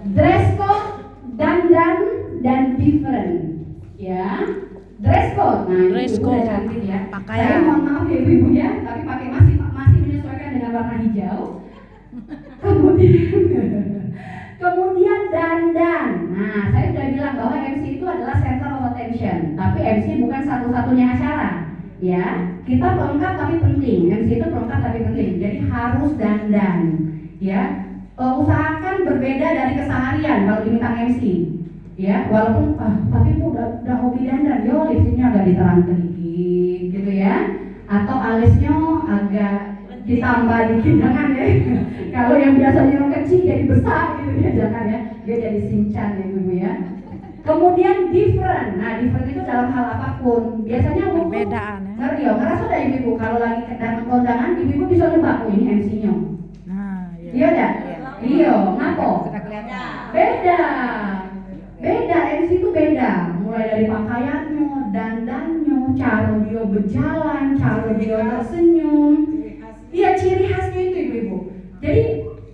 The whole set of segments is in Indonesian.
Dress code, dandan, dan different. Ya, dress code. Nah, Dress ibu code. udah cantik ya. Pakaian. Saya mohon maaf ya ibu-ibu ya, tapi pakai masih menyesuaikan dengan warna hijau. Kemudian dandan. Nah, saya sudah bilang bahwa MC itu adalah center of attention, tapi MC bukan satu-satunya acara. Ya, kita pelengkap tapi penting. MC itu pelengkap tapi penting. Jadi harus dandan. Ya, usahakan berbeda dari keseharian kalau diminta MC. Ya, walaupun tapi bu udah hobi dandan, yo lipstiknya agak diterang sedikit gitu ya, atau alisnya agak ditambah dikit, jangan ya. Kalau yang biasanya kecil jadi besar gitu ya, jangan ya, dia jadi sinchan ya ibu ya. Kemudian different. Nah, different itu dalam hal apapun. Biasanya perbedaan ya. Ngerti ya, ngerasa dah ibu-ibu kalau lagi datang kondangan, ibu-ibu bisa nebak ini MC-nya. Nah, Iya dah. Iya, ngapa? Beda. Beda, MC itu beda. Mulai dari pakaiannya, dandannya, cara dia berjalan, cara dia tersenyum. Iya, ciri khasnya itu ibu-ibu. Jadi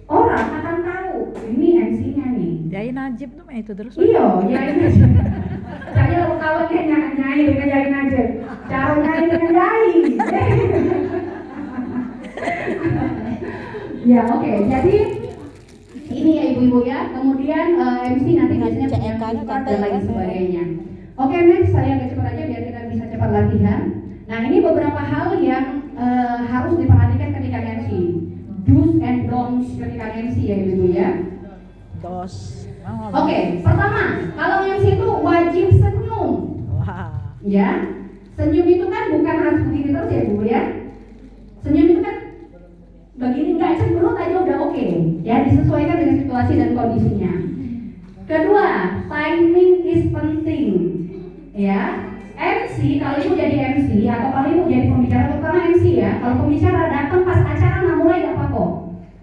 orang akan tahu ini MC-nya nih. Yai Najib tuh itu terus. Iya, Yai Najib. Saya kalau dia nyanyi dengan Yai Najib, cara nyanyi dengan Yai. Ya oke, jadi ini ya ibu-ibu ya. Kemudian MC nanti biasanya punya kipas dan lain sebagainya. Oke, next saya agak cepat aja biar kita bisa cepat latihan. Nah, ini beberapa hal yang harus diperhatikan ketika MC. Do's and don'ts ketika MC ya ibu-ibu ya. Dos. Oke, pertama, kalau MC itu wajib senyum. Wah. Ya, senyum itu kan bukan harus begini terus ya ibu ya. Senyum itu kan begini, nggak cemberut aja udah oke. Ya, disesuaikan dengan situasi dan kondisinya. Kedua, timing is penting. Ya, MC kalau ibu jadi MC atau kalau ibu jadi pembicara, terutama MC ya. Kalau pembicara datang pas acara nggak mulai nggak apa-apa.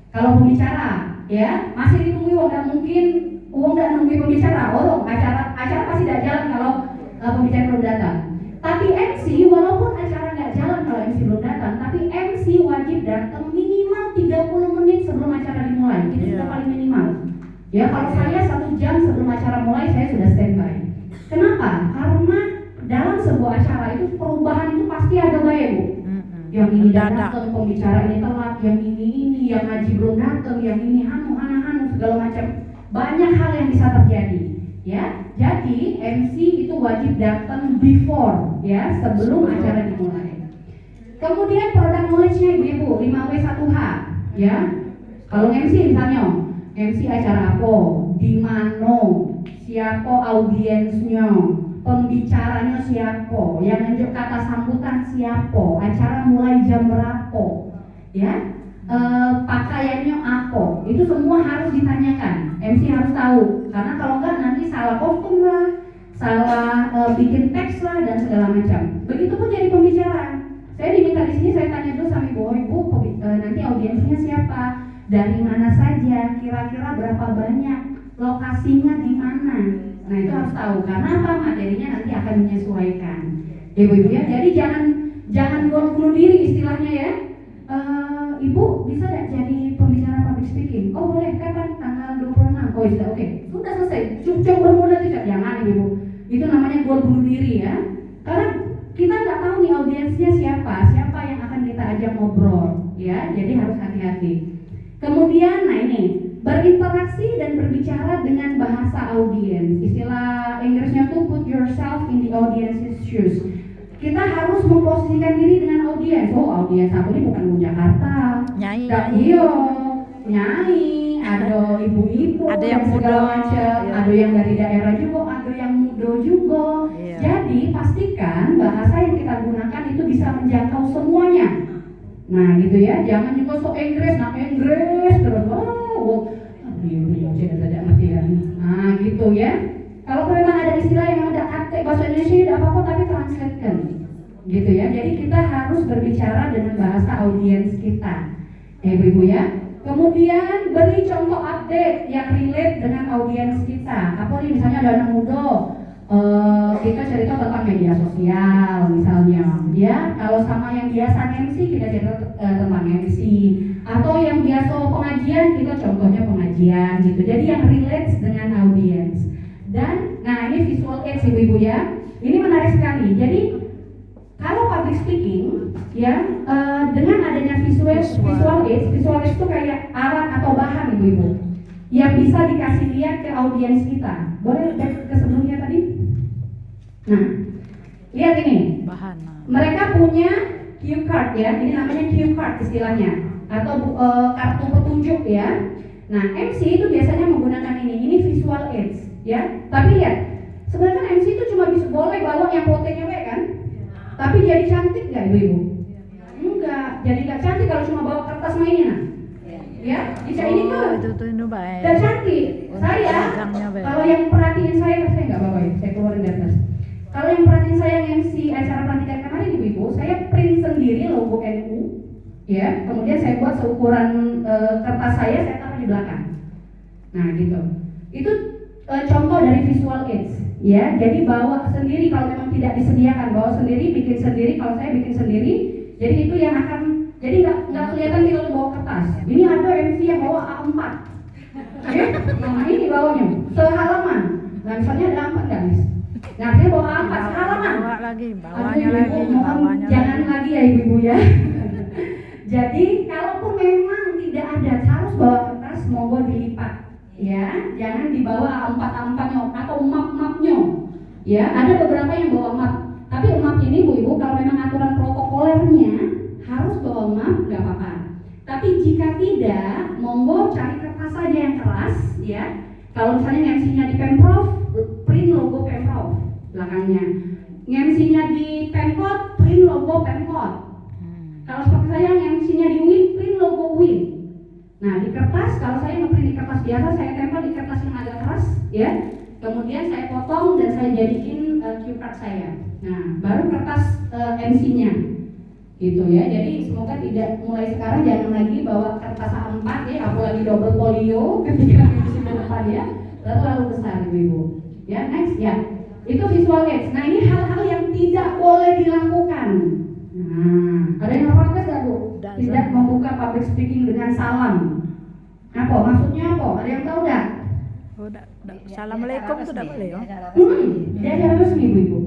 Kalau pembicara, ya masih ditunggu uang, nggak mungkin uang nggak nunggu pembicara. Acara pasti tidak jalan kalau pembicara belum datang. Tapi MC walaupun acara nggak jalan kalau MC belum datang, tapi MC wajib datang minimal 30 menit sebelum acara dimulai. Itu sudah paling minimal. Ya, kalau saya 1 jam sebelum acara mulai saya sudah standby. Kenapa? Karena dalam sebuah acara itu perubahan itu pasti ada baik bu. Yang ini datang, pembicara ini telat, yang ini, yang ngaji belum datang, yang ini hanu segala macam. Banyak hal yang bisa terjadi. Ya, jadi MC itu wajib datang before, ya, sebelum acara dimulai. Kemudian produk knowledge-nya ibu-ibu 5W1H, ya. Kalau MC misalnya, MC acara apa, di mana, siapa audiensnya, pembicaranya siapa, yang nunjuk kata sambutan siapa, acara mulai jam berapa, ya, pakaiannya apa, itu semua harus ditanyakan. MC harus tahu, karena kalau enggak nanti salah kostum lah, salah bikin teks lah dan segala macam. Begitupun jadi pembicara. Saya diminta di sini, saya tanya dulu sama ibu, nanti audiensnya siapa, dari mana saja, kira-kira berapa banyak, lokasinya di mana. Nah itu harus tahu, karena apa, materinya nanti akan menyesuaikan. Ibu-ibu ya, jadi jangan bunuh diri istilahnya ya. Ibu bisa gak jadi pembicara public speaking? Oh boleh, kapan? Tanggal 26. Oh sudah, oke. Sudah selesai, cukup bermodal tidak, jangan ibu. Itu namanya bunuh diri ya. Karena kita nggak tahu nih audiensnya siapa yang akan kita ajak ngobrol ya. Jadi harus hati-hati. Kemudian, nah ini berinteraksi dan berbicara dengan bahasa audiens. Istilah Inggrisnya tuh put yourself in the audience's shoes. Kita harus memposisikan diri dengan audiens. Oh, audiens aku ini bukan di Jakarta. Nyanyi. Iya, nyanyi. Ada ibu-ibu, ada yang muda, macam, ada yang dari daerah juga, ada yang muda juga. Iya. Jadi pastikan bahasa yang kita gunakan itu bisa menjangkau semuanya. Nah gitu ya, jangan juga sok Inggris terus. Tidak ngerti kan. Nah gitu ya. Kalau memang ada istilah yang ada arti bahasa Indonesia tidak apa-apa, tapi translatekan. Gitu ya. Jadi kita harus berbicara dengan bahasa audiens kita. Ibu-ibu ya. Kemudian beri contoh update yang relate dengan audiens kita. Apa nih, misalnya ada anak muda, kita cerita tentang media sosial misalnya, ya. Kalau sama yang biasa MC kita cerita tentang MC. Atau yang biasa pengajian, kita contohnya pengajian gitu. Jadi yang relate dengan audiens. Dan, nah ini visual aids ibu-ibu ya. Ini menarik sekali. Jadi kalau public speaking, ya dengan adanya visual aids itu kayak alat atau bahan ibu-ibu yang bisa dikasih lihat ke audiens kita. Boleh back ke sebelumnya tadi? Nah, lihat ini. Bahan. Mereka punya cue card ya. Ini namanya cue card istilahnya, atau kartu petunjuk ya. Nah, MC itu biasanya menggunakan ini. Ini visual aids ya. Tapi lihat, sebenarnya MC itu cuma bisa boleh bawa yang fotonya kan? Tapi jadi cantik nggak ibu-ibu? Enggak, jadi nggak cantik kalau cuma bawa kertas mainnya. Ya, bisa ini tuh. Itu baik. Dan cantik. Saya, kalau yang perhatiin saya nggak bawa ya, saya keluarin di atas. Kalau yang perhatiin saya MC acara pelantikan kemarin ibu-ibu, saya print sendiri logo NU, ya. Kemudian saya buat seukuran kertas saya taruh di belakang. Nah gitu. Itu contoh dari visual aids. Ya, jadi bawa sendiri kalau memang tidak disediakan, bawa sendiri, bikin sendiri. Kalau saya bikin sendiri, jadi itu yang akan, jadi nggak kelihatan kita bawa kertas. Ini ada MC yang bawa A4, nah ini bawanya sehalaman. Nah misalnya ada A4 nggak Miss? Nah dia bawa A4 sehalaman. Bawa lagi, bawahnya lagi, jangan lagi ya ibu-ibu ya. Jadi kalaupun memang tidak ada, harus bawa kertas, monggo dilipat. Ya, jangan dibawa A4-nya atau map-mapnya. Ya, ada beberapa yang bawa map. Tapi map ini Bu-Ibu kalau memang aturan protokolernya harus bawa map, nggak apa-apa. Tapi jika tidak, monggo cari kertas saja yang keras, ya. Kalau misalnya MC-nya di Pemprov, print logo Pemprov belakangnya. MC-nya di Pemkot, print logo Pemkot. Kalau seperti saya MC-nya di UIN, print logo UIN. Nah di kertas, kalau saya ngeprint di kertas biasa, saya tempel di kertas yang agak keras, ya. Kemudian saya potong dan saya jadiin cue card saya. Nah baru kertas MC-nya, gitu ya. Jadi semoga tidak mulai sekarang jangan lagi bawa kertas A4 ya, apalagi double folio ketika MC ke depan ya, terlalu besar ibu-ibu. Ya next ya, itu visual aids. Nah ini hal-hal yang tidak boleh dilakukan. Nah ada yang protes nggak Bu? Tidak membuka public speaking dengan salam. Apa maksudnya apa? Ada yang tahu nggak? Oh, Assalamualaikum itu tidak boleh ya? Dia harus ibu-ibu.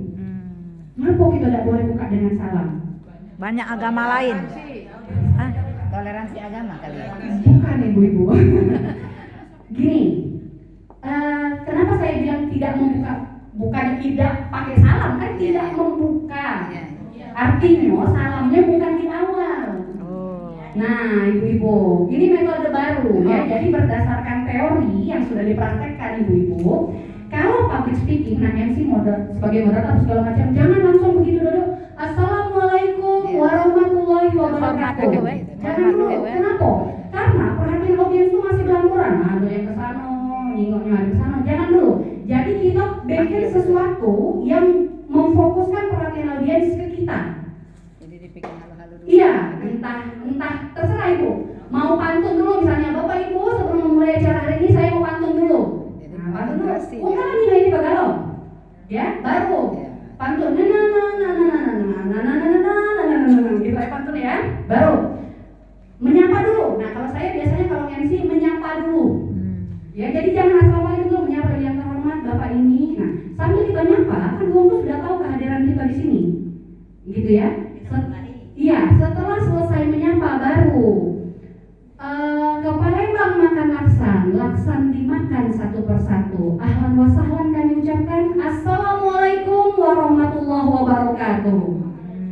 Kenapa kita tidak boleh buka dengan salam? Banyak agama lain. Hah? Toleransi agama kali ya? Bukan ibu-ibu. Gini, kenapa saya bilang tidak membuka? Bukan tidak pakai salam, kan tidak membuka. Artinya salamnya bukan di awal. Nah, ibu-ibu, ini metode baru ya. Jadi berdasarkan teori yang sudah dipraktekkan ibu-ibu, kalau public speaking, nah MC sebagai moderator segala macam, jangan langsung begitu dulu. Assalamualaikum warahmatullahi wabarakatuh. Jangan dulu. Kenapa? Karena perhatian audiens itu masih belampuran. Nah, ada yang kesana, nyingoknya ada kesana. Jangan dulu. Jadi kita bikin sesuatu yang memfokuskan perhatian audiens ke kita. Iya, entah terserah ibu. Mau pantun dulu misalnya, Bapak Ibu sebelum memulai acara hari ini saya mau pantun dulu. Nah, pantun dulu. Bukan ini bagalo. Ya, baru pantun. Gitu ya pantun ya. Baru menyapa dulu. Nah, kalau saya biasanya kalau MC menyapa dulu. Ya, jadi jangan assalamualaikum dulu, menyapa yang terhormat Bapak ini. Nah, sambil kita nyapa, kan guru sudah tahu kehadiran kita di sini. Gitu ya. Iya, setelah selesai menyapa baru ke Palembang makan laksan dimakan satu persatu. Ahlan wa sahlan kami ucapkan, Assalamualaikum warahmatullahi wabarakatuh.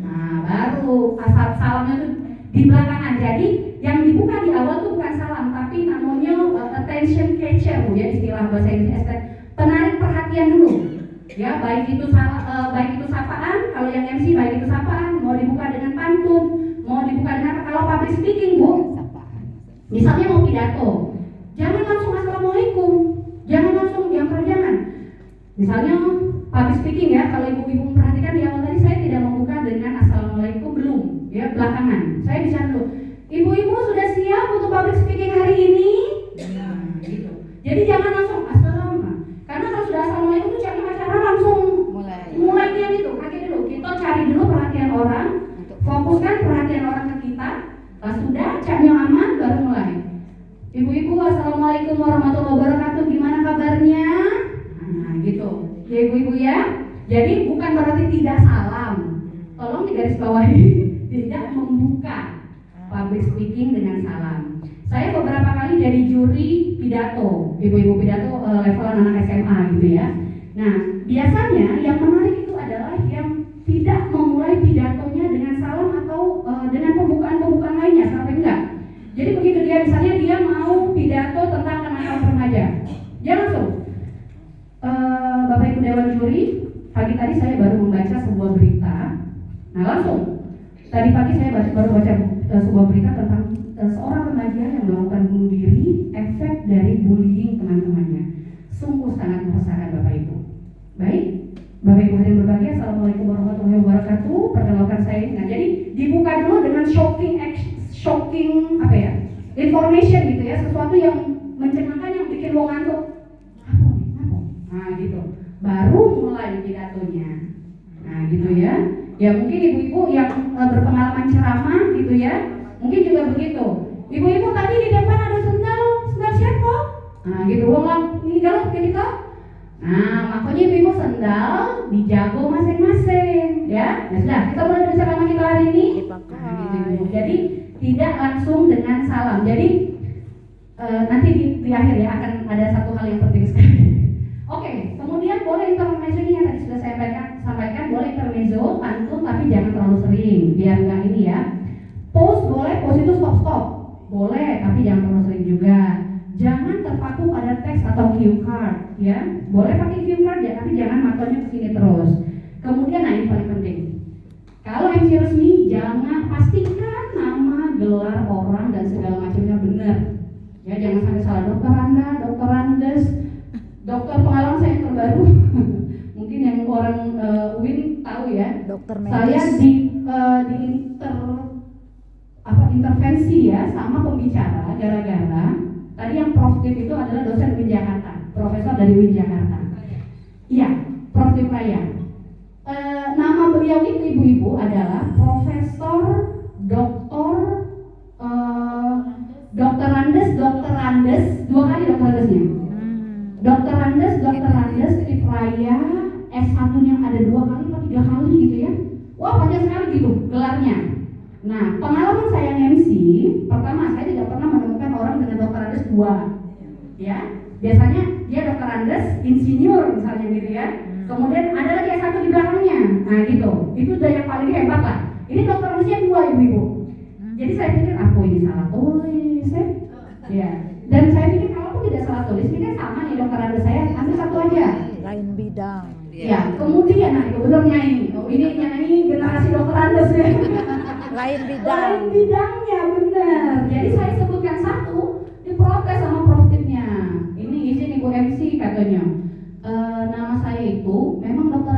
Nah, baru asal salamnya itu di belakangan. Jadi yang dibuka di awal itu bukan salam, tapi namanya attention catcher, ya istilah bahasa Inggris, penarik perhatian dulu. Ya, baik itu sapaan, kalau yang MC baik itu sapaan, mau dibuka dengan pantun, mau dibuka dengan apa? Kalau public speaking Bu, misalnya mau pidato, jangan langsung assalamualaikum, jangan langsung jangan. Misalnya public speaking ya, kalau ibu-ibu memperhatikan di awal tadi saya tidak membuka dengan assalamualaikum, belum, ya belakangan. Saya bicara dulu, ibu-ibu sudah siap untuk public speaking hari ini? Gitu. Jadi jangan langsung assalamualaikum, karena kalau sudah assalamualaikum itu jangan acara langsung mulai dia itu, kaki dulu. Kita cari dulu perhatian orang, fokuskan perhatian orang ke kita. Pas sudah cari yang aman, Assalamualaikum warahmatullahi wabarakatuh. Gimana kabarnya? Nah, gitu. Ya ibu-ibu ya. Jadi bukan berarti tidak salam. Tolong digarisbawahi, tidak membuka public speaking dengan salam. Saya beberapa kali jadi juri pidato, ibu-ibu pidato levelan anak SMA gitu ya. Nah, biasanya yang menarik itu adalah yang tidak memulai pidatonya dengan salam atau dengan pembukaan-pembukaan lainnya, sampai enggak. Jadi begitu dia misalnya dia mau pidato tentang kenakalan remaja, dia langsung Bapak Ibu Dewan Juri, pagi tadi saya baru membaca sebuah berita. Nah langsung, tadi pagi saya baru baca sebuah berita tentang seorang remaja yang melakukan bunuh diri, efek dari bullying teman-temannya. Sungguh sangat meresahkan Bapak Ibu. Baik, Bapak Ibu hadirin berbahagia, Assalamualaikum warahmatullahi wabarakatuh. Perkenalkan saya ini. Nah, jadi dibuka dulu dengan shocking apa ya, information gitu ya, sesuatu yang mencengangkan, yang bikin wong ngantuk. Apa? Nah gitu. Baru mulai pidatonya. Nah gitu ya. Ya mungkin ibu-ibu yang berpengalaman ceramah gitu ya, mungkin juga begitu. Ibu-ibu tadi di depan ada sendal siapa? Nah gitu, wong ini galau kayak gitu. Nah makanya ibu-ibu sendal dijago masing-masing ya. Nah sudah, kita mulai dari ceramah kita hari ini. Nah, gitu, ibu. Jadi tidak langsung dengan salam. Jadi nanti di akhir ya akan ada satu hal yang penting sekali. Oke, kemudian boleh intermezzo ini yang tadi sudah saya sampaikan, boleh intermezzo, pantun, tapi jangan terlalu sering, biar nggak ini ya. Pause boleh, pause itu stop, boleh, tapi jangan terlalu sering juga. Jangan terpaku pada teks atau cue card, ya. Boleh pakai cue card ya, tapi jangan matanya ke sini terus. Kemudian, nah ini paling penting. Kalau MC resmi, jangan pastikan nama, gelar orang dan segala macamnya benar. Ya, jangan sampai salah dokter Anda, dokter Andes. Dokter pengalaman saya yang terbaru, mungkin yang orang Win tahu ya. Dokter medis. Saya intervensi ya sama pembicara gara-gara tadi yang Prof Tip itu adalah dosen Win Jakarta, profesor dari Win Jakarta. Iya, Prof Tip Raya. Nama beliau itu ibu-ibu adalah Profesor Dokter Andes, dua kali Dokter Andesnya. Dokter Andes, Tip Raya, S1-nya ada 2 kali atau 3 kali gitu ya. Wah panjang sekali gitu gelarnya. Nah pengalaman saya MC, pertama saya tidak pernah menemukan orang dengan Dokter Andes 2 ya. Biasanya dia Dokter Andes, insinyur misalnya gitu ya. Kemudian ada lagi S1 di belakangnya. Nah gitu, itu udah yang paling hebat lah. Ini Dokter Andesnya 2 ibu-ibu. Jadi saya pikir, aku ini salah tulis ya. Dan saya pikir kalau pun tidak salah tulis, ini kan sama nih Dokter Andes, saya ambil satu aja. Lain bidang. Ya, kemudian nah itu benar nyanyi. Oh ini nyanyi generasi Dokter Andes ya. Lain bidang. Lain bidangnya benar. Jadi saya sebutkan satu, diprotes sama Prof Tipnya. Ini izin Ibu MC katanya. Nama saya itu memang Dokter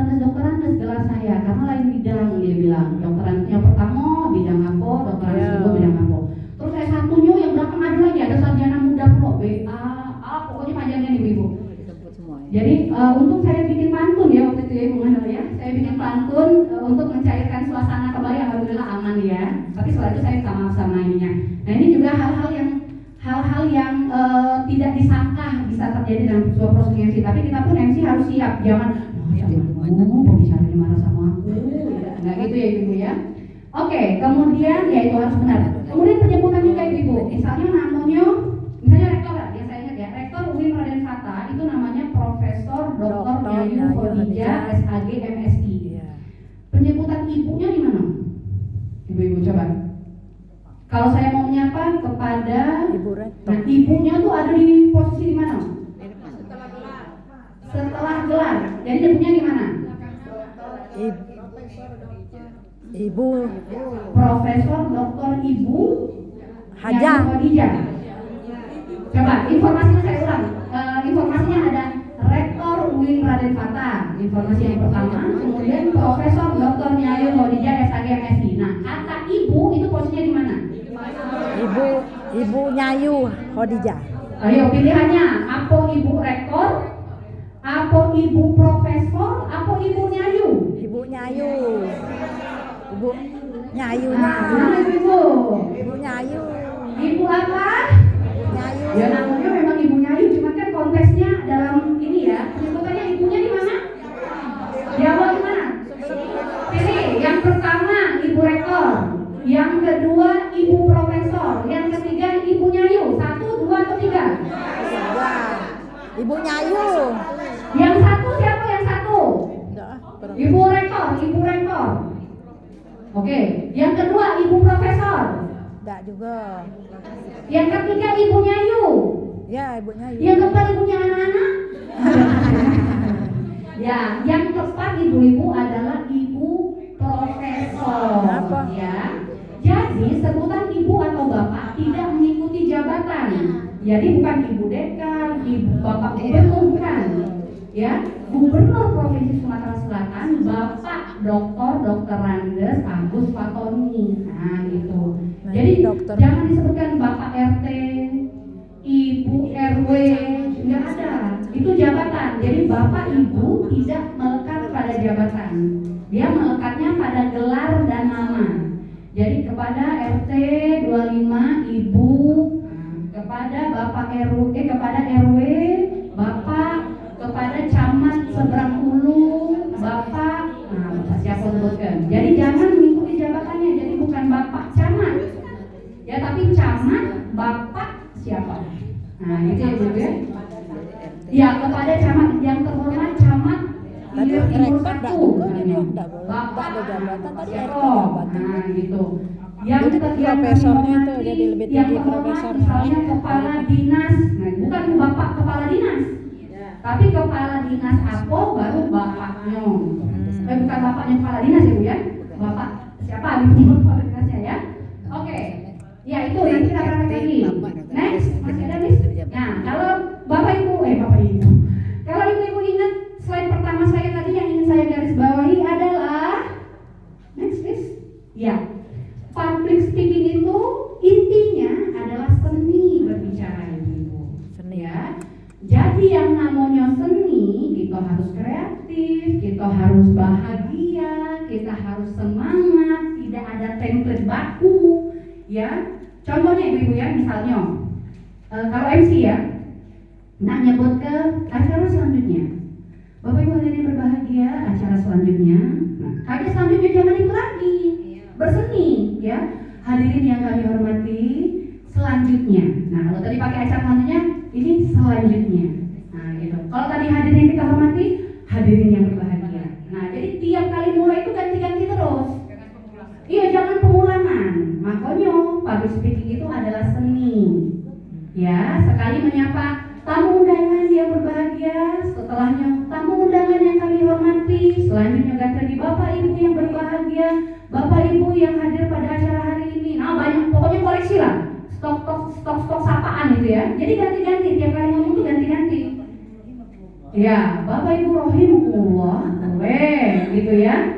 Andes gelar saya karena lain bidang dia bilang. Dokter Andes yang pertama bidang apa, Dokter Andes kedua bidang apa. Terus saya satunya yang belakang ada lagi, ada sarjana muda pula, BA, pokoknya panjangnya nih ibu. Jadi untuk saya bikin pantun ya waktu itu ya Ibu Manel ya, saya bikin pantun untuk mencairkan suasana kembali, alhamdulillah aman ya. Tapi setelah itu saya minta maaf sama ininya. Nah ini juga hal-hal yang tidak disangka bisa terjadi dalam sebuah proses MC. Tapi kita pun MC harus siap, jangan pembicaranya marah sama aku, nggak gitu ya ibu ya. Oke, kemudian ya itu harus benar. Kemudian penyebutan juga ibu, misalnya namanya, misalnya rektor yang saya ingat ya, rektor UIN Raden Fata itu namanya Profesor Dr. Yayu Khadijah SHG MSI. Penyebutan ibunya di mana? Ibu-ibu coba. Kalau saya mau menyapa kepada ibu rektor, nah ibunya tuh ada di posisi di mana? Setelah gelar. Jadi ibunya di mana? Ibu Profesor Dr. Ibu Khadijah. Coba informasinya saya ulang. Informasinya ada Rektor UIN Raden Fata, informasi yang pertama. Kemudian Profesor Dr. Yayu Khadijah SHG MSI. Nah kata ibu itu posisinya di mana? Ibu Nyayu Khadijah. Ayo pilihannya, apa ibu rektor, apa ibu profesor, apa ibu Nyayu? Ibu Nyayu. Ibu Nyayu. Nama ibu? Ibu Nyayu. Ibu apa? Nyayu. Ya namanya memang ibu Nyayu. Ibunya Ayu. Yang satu siapa yang satu? Enggak, Ibu rektor. Oke, yang kedua ibu profesor. enggak juga. Yang ketiga ibunya Yu. Ya, ibunya Ayu. Yang keempat ibunya anak-anak. Ya, yang tepat ibu-ibu adalah ibu profesor. Kenapa? Ya. Jadi sebutan ibu atau bapak tidak mengikuti jabatan. Jadi bukan ibu dekan, ibu bapak gubernur bukan. Ya, Gubernur Provinsi Sumatera Selatan Bapak Dr. Randes Agus Fatoni. Nah, gitu. Nah, Jadi dokter. jangan disebutkan Bapak RT, Ibu RW, nggak ada. Itu jabatan. Jadi Bapak Ibu tidak melekat pada jabatan. Dia melekatnya pada gelar dan nama. Jadi kepada RT 25 Ibu, kepada Bapak RW, kepada RW Bapak, kepada camat seberang hulu Bapak. Nah, Bapak siapa sebutkan. Jadi jangan mengikuti jabatannya. Jadi bukan Bapak camat. Ya, tapi camat Bapak siapa? Nah, gitu ya Bu ya. Ya, kepada camat yang terhormat camat Tadi Timur rektor 1. enggak juga ini enggak boleh. Bapak Enggak ada jabatan tadi RT Rektor. jabatan. Nah, gitu. Yang Jadi ketiga profesornya itu jadi lebih yang tinggi terhormat profesornya. misalnya kepala dinas. Nah, bukan Bapak kepala dinas. Tapi kepala dinas apa baru bapaknya. Bukan bapaknya kepala dinas ya Bu ya. Bapak siapa gitu kepala dinasnya ya. Oke. Ya itu nanti kita praktek lagi. Next, masih ada Miss? Nah, kalau Bapak Ibu. Kalau Ibu-ibu ingat slide pertama saya tadi yang ingin saya garis bawahi adalah next Miss. Ya. Public speaking itu intinya adalah seni berbicara Ibu. Seni. Ya. Jadi yang namanya seni, kita harus kreatif, kita harus bahagia, kita harus semangat, tidak ada template baku, ya. Contohnya ibu ya, misalnya, kalau MC ya, nak nyebut ke acara selanjutnya. Bapak Ibu hadirin berbahagia, acara selanjutnya. Nah, acara selanjutnya jangan itu lagi, berseni, ya. Hadirin yang kami hormati, selanjutnya. Nah, kalau tadi pakai acara selanjutnya, ini selanjutnya. Nah, gitu. Kalau tadi hadirin yang kita hormati, hadirin yang berbahagia. Nah, jadi tiap kali mulai itu ganti-ganti terus. Iya, jangan pengulangan. Makanya public speaking itu adalah seni. Ya, sekali menyapa tamu undangan yang berbahagia, setelahnya tamu undangan yang kami hormati, selanjutnya ganti lagi Bapak Ibu yang berbahagia, Bapak Ibu yang hadir pada acara hari ini. Nah, banyak, pokoknya koleksi lah. Stok sapaan itu ya. Jadi ganti-ganti, tiap kali ngomong tuh ganti-ganti. Ya, Bapak Ibu rahimakumullah, gitu ya.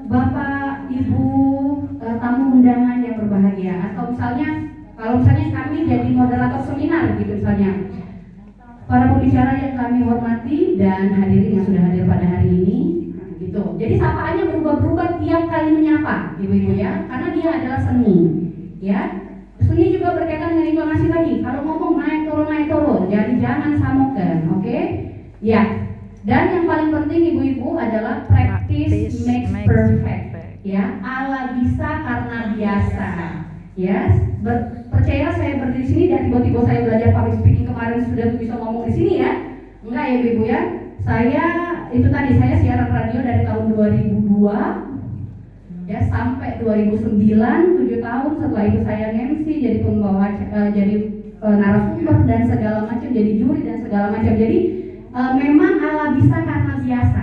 Bapak Ibu tamu undangan yang berbahagia, atau misalnya kalau misalnya kami jadi moderator seminar gitu misalnya. Para pembicara yang kami hormati dan hadirin yang sudah hadir pada hari ini, gitu. Jadi sapaannya berubah-ubah tiap kali menyapa, Ibu-ibu ya, karena dia adalah seni, ya. Seni juga berkaitan dengan intonasi lagi. Kalau ngomong naik turun, jadi jangan samakan, oke? Ya. Dan yang paling penting ibu-ibu adalah practice makes perfect. Ya, ala bisa karena biasa. Ya, percaya saya berdiri di sini dan tiba-tiba saya belajar public speaking kemarin sudah bisa ngomong di sini ya? Enggak ya ibu-ibu ya. Saya siaran radio dari tahun 2002 ya sampai 2009, 7 tahun. Setelah itu saya MC, jadi pembawa, jadi narasumber dan segala macam, jadi juri dan segala macam. Jadi memang ala bisa karena biasa.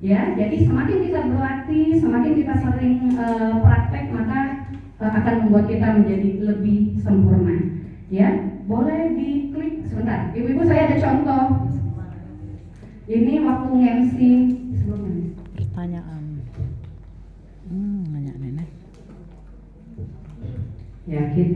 Ya, jadi semakin kita berlatih, semakin kita sering praktek, maka akan membuat kita menjadi lebih sempurna. Ya, boleh diklik sebentar. Ibu-ibu saya ada contoh. Ini waktu MC sebelumnya. Pertanyaan. Nanya nenek. Ya, kita